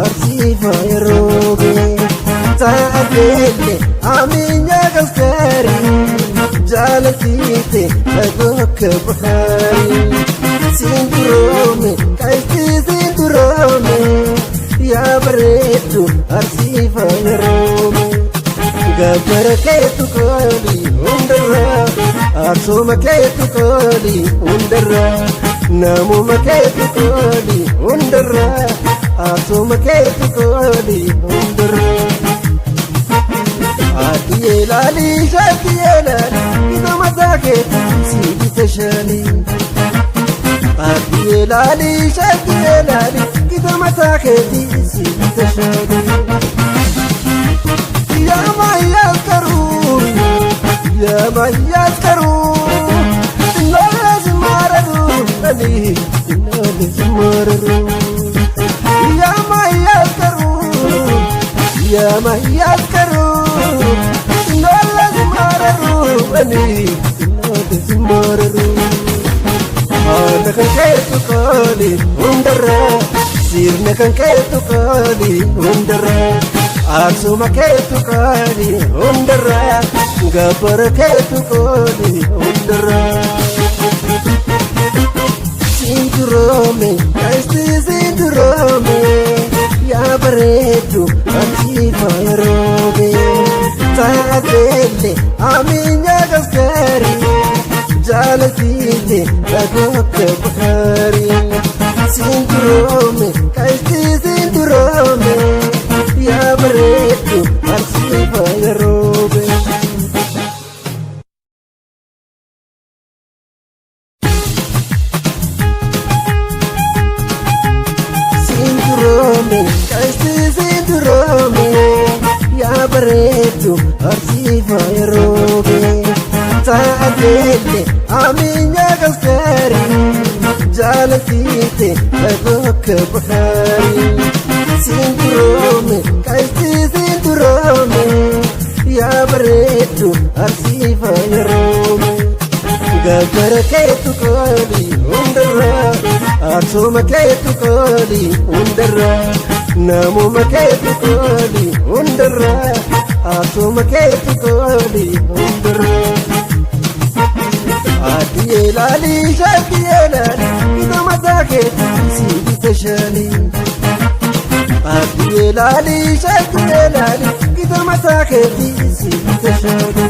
arsifa yerobe taadele aminya gaskari jalatite tagok bukhari sindurome kaisti sindurome ya baretu arsifa yerobe gabar ketu kali undra arso maketu kali undra namu maketu kali undra arso maketu kali undra atiye lali shatiye lali ida matake sidi tashali atiye lali shatiye lali ida matake sidi tashali ya ma yaskaru lazim maradu ali lazim maradu ya ma yaskaru lazim maradu ali lazim maradu ana kan kaytu qali undara sirna kan kaytu qali undara arsu maketu qali undara gabar ketu qali undara sindrome kaisti sindrome ya baretu arsifa yerobe taadele aminya gaskari jalatite tagok bukhari sindrome kaisti sindrome ya baretu arsifa yerobe sindrome kaisti sindrome ya baretu arsifa yerobe taadele aminya gaskari jalatite tagok bukhari sindrome kaisti sindrome ya baretu arsifa yerobe gabar ketu qali undra arso maketu qali undra namu maketu qali undra arso maketu qali undra atiye lali shatiye lali ida matake sidi tashali atiye lali shatiye lali ida matake sidi tashali